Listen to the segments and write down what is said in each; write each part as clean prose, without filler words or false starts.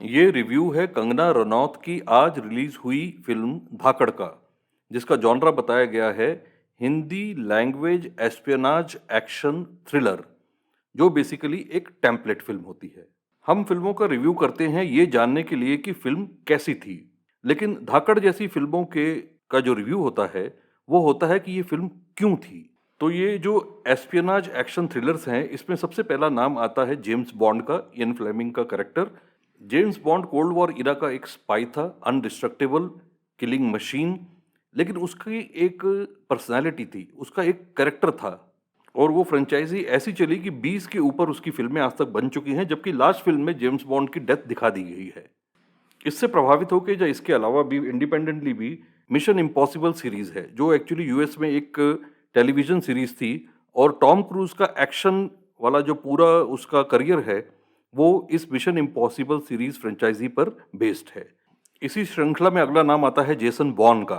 ये रिव्यू है कंगना रनौत की आज रिलीज हुई फिल्म धाकड़ का, जिसका जॉनरा बताया गया है Hindi language espionage action thriller, जो बेसिकली एक टेम्पलेट फिल्म होती है। हम फिल्मों का रिव्यू करते हैं ये जानने के लिए कि फिल्म कैसी थी, लेकिन धाकड़ जैसी फिल्मों के का जो रिव्यू होता है वो होता है कि ये फिल्म क्यों थी। तो ये जो एस्पियोनाज एक्शन थ्रिलर्स हैं, इसमें सबसे पहला नाम आता है जेम्स बॉन्ड का, इयन फ्लेमिंग का character. James Bond cold war era का एक स्पाई था, अनडिस्ट्रक्टेबल, किलिंग मशीन, लेकिन उसकी एक पर्सनालिटी थी, उसका एक कैरेक्टर था। और वो फ्रेंचाइजी ऐसी चली कि 20 के ऊपर उसकी फिल्में आज तक बन चुकी हैं, जबकि लास्ट फिल्म में जेम्स बॉन्ड की डेथ दिखा दी गई है। इससे प्रभावित होकर या इसके अलावा भी इंडिपेंडेंटली भी मिशन इम्पॉसिबल सीरीज है, जो एक्चुअली यूएस में एक टेलीविजन सीरीज थी। और टॉम क्रूज का एक्शन वाला जो पूरा उसका करियर है वो इस मिशन इम्पॉसिबल सीरीज फ्रेंचाइजी पर बेस्ड है। इसी श्रृंखला में अगला नाम आता है जेसन बॉर्न का।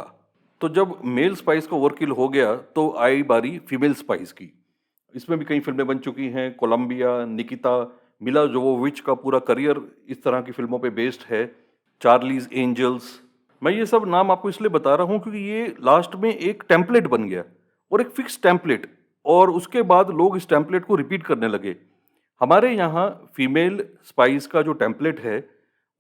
तो जब मेल स्पाइस का ओवरकिल हो गया तो आई बारी फीमेल स्पाइस की। इसमें भी कई फिल्में बन चुकी हैं, कोलंबिया, निकिता, मिला जोवोविच का पूरा करियर इस तरह की फिल्मों पे बेस्ड है, चार्लीज एंजल्स। मैं ये सब नाम आपको इसलिए बता रहा हूँ क्योंकि ये लास्ट में एक टेम्पलेट बन गया, और एक फिक्स टेम्पलेट, और उसके बाद लोग इस टेम्पलेट को रिपीट करने लगे। हमारे यहाँ फीमेल स्पाइस का जो टेम्पलेट है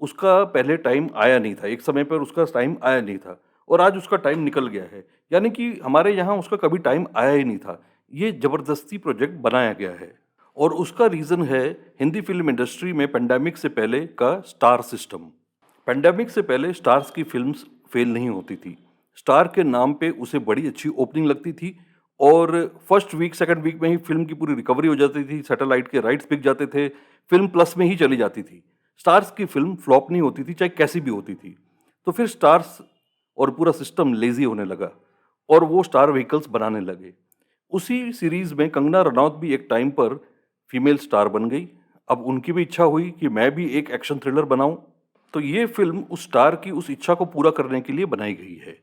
उसका पहले टाइम आया नहीं था, एक समय पर उसका टाइम आया नहीं था, और आज उसका टाइम निकल गया है। यानी कि हमारे यहाँ उसका कभी टाइम आया ही नहीं था, ये जबरदस्ती प्रोजेक्ट बनाया गया है। और उसका रीज़न है हिंदी फिल्म इंडस्ट्री में पेंडेमिक से पहले का स्टार सिस्टम। पेंडेमिक से पहले स्टार्स की फिल्म्स फेल नहीं होती थी। स्टार के नाम पे उसे बड़ी अच्छी ओपनिंग लगती थी, और फर्स्ट वीक सेकंड वीक में ही फिल्म की पूरी रिकवरी हो जाती थी, सैटेलाइट के राइट्स बिक जाते थे, फिल्म प्लस में ही चली जाती थी। स्टार्स की फिल्म फ्लॉप नहीं होती थी, चाहे कैसी भी होती थी। तो फिर स्टार्स और पूरा सिस्टम लेजी होने लगा, और वो स्टार व्हीकल्स बनाने लगे। उसी सीरीज में कंगना रनौत भी एक टाइम पर फीमेल स्टार बन गई। अब उनकी भी इच्छा हुई कि मैं भी एक एक्शन थ्रिलर बनाऊं, तो ये फिल्म उस स्टार की उस इच्छा को पूरा करने के लिए बनाई गई है।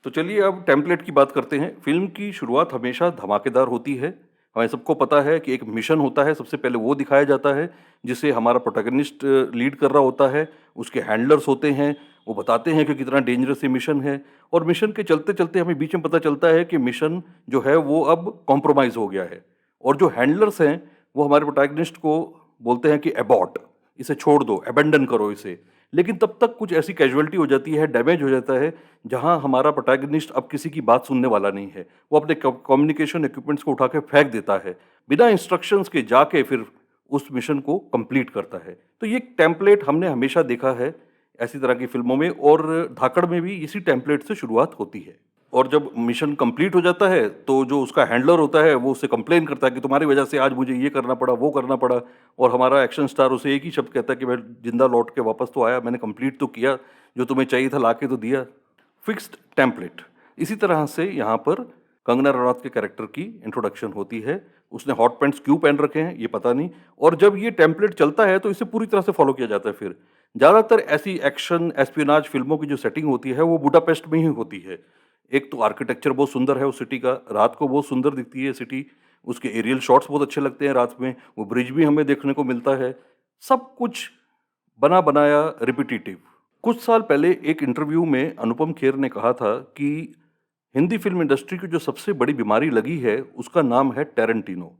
तो चलिए अब टेम्पलेट की बात करते हैं। फिल्म की शुरुआत हमेशा धमाकेदार होती है। हमें सबको पता है कि एक मिशन होता है, सबसे पहले वो दिखाया जाता है जिसे हमारा प्रोटैगनिस्ट लीड कर रहा होता है। उसके हैंडलर्स होते हैं, वो बताते हैं कि कितना डेंजरस ये मिशन है, और मिशन के चलते चलते हमें बीच में पता चलता है कि मिशन जो है वो अब कॉम्प्रोमाइज़ हो गया है। और जो हैंडलर्स हैं वो हमारे प्रोटैगनिस्ट को बोलते हैं कि अबॉर्ट, इसे छोड़ दो, अबेंडन करो इसे। लेकिन तब तक कुछ ऐसी कैजुअलिटी हो जाती है, डैमेज हो जाता है, जहां हमारा प्रोटैगनिस्ट अब किसी की बात सुनने वाला नहीं है। वो अपने कम्युनिकेशन इक्विपमेंट्स को उठा के फेंक देता है, बिना इंस्ट्रक्शंस के जाके फिर उस मिशन को कंप्लीट करता है। तो ये टेम्पलेट हमने हमेशा देखा है ऐसी तरह की फिल्मों में, और धाकड़ में भी इसी टेम्पलेट से शुरुआत होती है। और जब मिशन कंप्लीट हो जाता है तो जो उसका हैंडलर होता है वो उससे कंप्लेन करता है कि तुम्हारी वजह से आज मुझे ये करना पड़ा, वो करना पड़ा। और हमारा एक्शन स्टार उसे एक ही शब्द कहता है कि मैं जिंदा लौट के वापस तो आया, मैंने कंप्लीट तो किया, जो तुम्हें चाहिए था लाके तो दिया। Fixed template. इसी तरह से यहाँ पर कंगना रनौत के कैरेक्टर की इंट्रोडक्शन होती है। उसने हॉट पैंट्स क्यों पहन रखे हैं ये पता नहीं, और जब ये टेम्पलेट चलता है तो इसे पूरी तरह से फॉलो किया जाता है। फिर ज़्यादातर ऐसी एक्शन एस्पियोनाज फिल्मों की जो सेटिंग होती है वो बुडापेस्ट में ही होती है। एक तो आर्किटेक्चर बहुत सुंदर है उस सिटी का, रात को बहुत सुंदर दिखती है सिटी, उसके एरियल शॉट्स बहुत अच्छे लगते हैं रात में, वो ब्रिज भी हमें देखने को मिलता है। सब कुछ बना बनाया रिपीटेटिव। कुछ साल पहले एक इंटरव्यू में अनुपम खेर ने कहा था कि हिंदी फिल्म इंडस्ट्री की जो सबसे बड़ी बीमारी लगी है उसका नाम है टैरेंटिनो।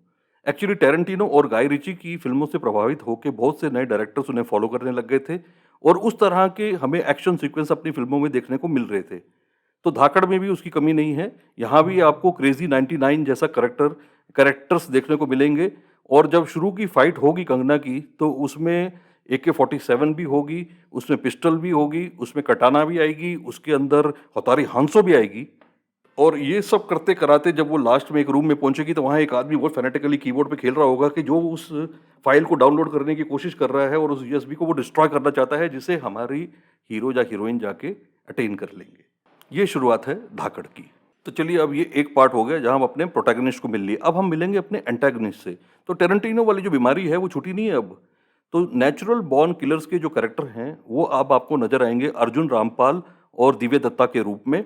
एक्चुअली टैरेंटिनो और गाय रिची की फिल्मों से प्रभावित होकर बहुत से नए डायरेक्टर्स उन्हें फॉलो करने लग गए थे, और उस तरह के हमें एक्शन सीक्वेंस अपनी फिल्मों में देखने को मिल रहे थे। तो धाकड़ में भी उसकी कमी नहीं है। यहाँ भी आपको क्रेजी 99 जैसा कैरेक्टर्स देखने को मिलेंगे। और जब शुरू की फाइट होगी कंगना की तो उसमें AK-47 भी होगी, उसमें पिस्टल भी होगी, उसमें कटाना भी आएगी, उसके अंदर हथौड़ी हांसो भी आएगी। और ये सब करते कराते जब वो लास्ट में एक रूम में पहुंचेगी तो वहाँ एक आदमी बहुत फैनेटिकली कीबोर्ड पे खेल रहा होगा कि जो उस फाइल को डाउनलोड करने की कोशिश कर रहा है, और उस USB को वो डिस्ट्रॉय करना चाहता है, जिसे हमारी हीरो या हीरोइन जाके अटेन कर लेंगे। ये शुरुआत है धाकड़ की। तो चलिए अब ये एक पार्ट हो गया जहां हम अपने प्रोटैगनिस्ट को मिल लिए, अब हम मिलेंगे अपने एंटागनिस्ट से। तो टेरेंटिनो वाली जो बीमारी है वो छुटी नहीं है अब। तो नेचुरल बॉर्न किलर्स के जो कैरेक्टर हैं वो अब आपको नजर आएंगे अर्जुन रामपाल और दिव्य दत्ता के रूप में।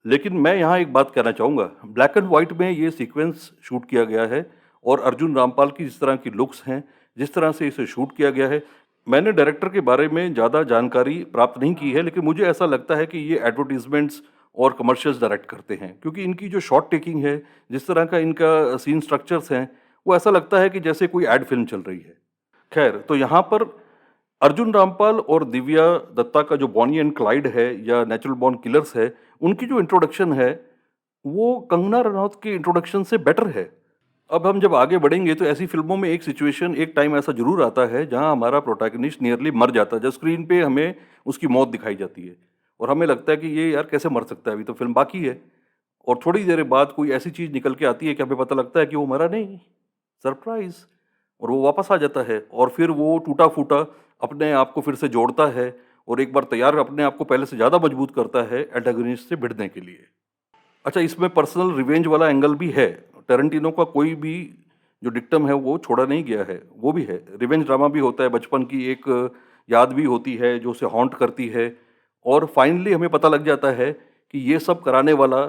लेकिन मैं यहाँ एक बात कहना चाहूँगा, ब्लैक एंड व्हाइट में ये सीक्वेंस शूट किया गया है, और अर्जुन रामपाल की जिस तरह की लुक्स हैं, जिस तरह से इसे शूट किया गया है, मैंने डायरेक्टर के बारे में ज़्यादा जानकारी प्राप्त नहीं की है, लेकिन मुझे ऐसा लगता है कि ये एडवर्टाइज़मेंट्स और कमर्शियल्स डायरेक्ट करते हैं, क्योंकि इनकी जो शॉट टेकिंग है, जिस तरह का इनका सीन स्ट्रक्चर्स हैं, वो ऐसा लगता है कि जैसे कोई एड फ़िल्म चल रही है। खैर, तो यहाँ पर अर्जुन रामपाल और दिव्या दत्ता का जो बॉनी एंड क्लाइड है या नेचुरल बॉर्न किलर्स है, उनकी जो इंट्रोडक्शन है, वो कंगना रनौत के इंट्रोडक्शन से बेटर है। अब हम जब आगे बढ़ेंगे तो ऐसी फ़िल्मों में एक सिचुएशन, एक टाइम ऐसा ज़रूर आता है जहाँ हमारा प्रोटैगनिस्ट नियरली मर जाता है, जब स्क्रीन पे हमें उसकी मौत दिखाई जाती है और हमें लगता है कि ये यार कैसे मर सकता है, अभी तो फ़िल्म बाकी है। और थोड़ी देर बाद कोई ऐसी चीज़ निकल के आती है कि हमें पता लगता है कि वो मरा नहीं, सरप्राइज़! और वो वापस आ जाता है और फिर वो टूटा-फूटा अपने आप को फिर से जोड़ता है और एक बार तैयार अपने आप को पहले से ज़्यादा मजबूत करता है एंटागनिस्ट से भिड़ने के लिए। अच्छा, इसमें पर्सनल रिवेंज वाला एंगल भी है। टैरेंटिनो का कोई भी जो डिक्टम है वो छोड़ा नहीं गया है, वो भी है। रिवेंज ड्रामा भी होता है, बचपन की एक याद भी होती है जो उसे हॉन्ट करती है और फाइनली हमें पता लग जाता है कि ये सब कराने वाला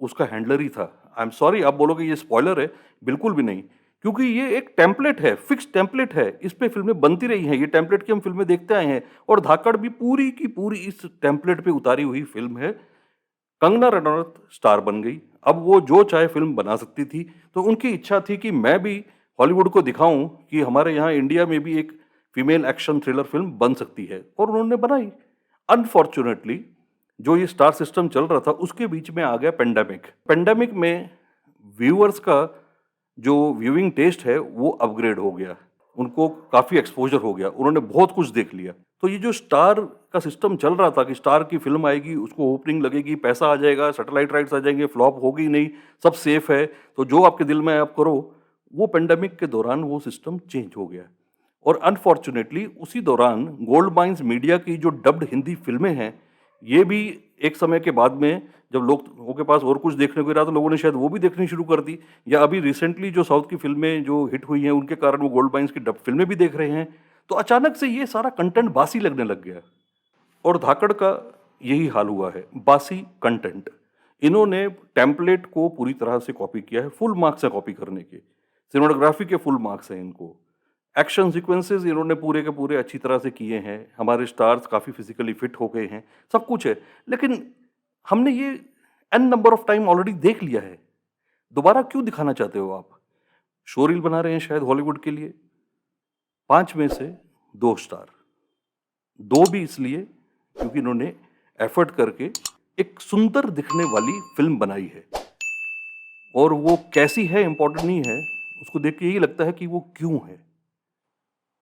उसका हैंडलर ही था। आई एम सॉरी, आप बोलोगे ये स्पॉइलर है, बिल्कुल भी नहीं। क्योंकि ये एक टेम्पलेट है, फिक्स टेम्पलेट है, इस पे फ़िल्में बनती रही हैं, ये टेम्पलेट की हम फ़िल्में देखते आए हैं और धाकड़ भी पूरी की पूरी इस टेम्पलेट पे उतारी हुई फ़िल्म है। कंगना रनौत स्टार बन गई। अब वो जो चाहे फ़िल्म बना सकती थी, तो उनकी इच्छा थी कि मैं भी हॉलीवुड को दिखाऊँ कि हमारे यहाँ इंडिया में भी एक फीमेल एक्शन थ्रिलर फ़िल्म बन सकती है और उन्होंने बनाई। अनफॉर्च्यूनेटली जो ये स्टार सिस्टम चल रहा था, उसके बीच में आ गया पेंडेमिक। पेंडेमिक में व्यूअर्स का जो व्यूइंग टेस्ट है, वो अपग्रेड हो गया। उनको काफ़ी एक्सपोज़र हो गया, उन्होंने बहुत कुछ देख लिया। तो ये जो स्टार का सिस्टम चल रहा था कि स्टार की फ़िल्म आएगी, उसको ओपनिंग लगेगी, पैसा आ जाएगा, सैटेलाइट राइट्स आ जाएँगे, फ्लॉप होगी नहीं, सब सेफ़ है, तो जो आपके दिल में है आप करो, वो पेंडेमिक के दौरान वो सिस्टम चेंज हो गया। और अनफॉर्च्यूनेटली उसी दौरान गोल्ड माइन्स मीडिया की जो डब्ड हिंदी फ़िल्में हैं, ये भी एक समय के बाद में जब लोगों के पास और कुछ देखने को नहीं रहा, तो लोगों ने शायद वो भी देखनी शुरू कर दी या अभी रिसेंटली जो साउथ की फ़िल्में जो हिट हुई हैं, उनके कारण वो गोल्ड माइन्स की डब फ़िल्में भी देख रहे हैं। तो अचानक से ये सारा कंटेंट बासी लगने लग गया और धाकड़ का यही हाल हुआ है, बासी कंटेंट। इन्होंने टेम्पलेट को पूरी तरह से कॉपी किया है, फुल मार्क्स हैं कॉपी करने के। सिनेमेटोग्राफी के फुल मार्क्स हैं इनको। एक्शन सीक्वेंसेस इन्होंने पूरे के पूरे अच्छी तरह से किए हैं। हमारे स्टार्स काफ़ी फिज़िकली फिट हो गए हैं, सब कुछ है। लेकिन हमने ये an number of time already देख लिया है। दोबारा क्यों दिखाना चाहते हो आप? शो रील बना रहे हैं शायद हॉलीवुड के लिए। 5 में से 2 स्टार। 2 भी इसलिए क्योंकि इन्होंने एफर्ट करके एक सुंदर दिखने वाली फ़िल्म बनाई है और वो कैसी है इम्पोर्टेंट नहीं है, उसको देख के यही लगता है कि वो क्यों है।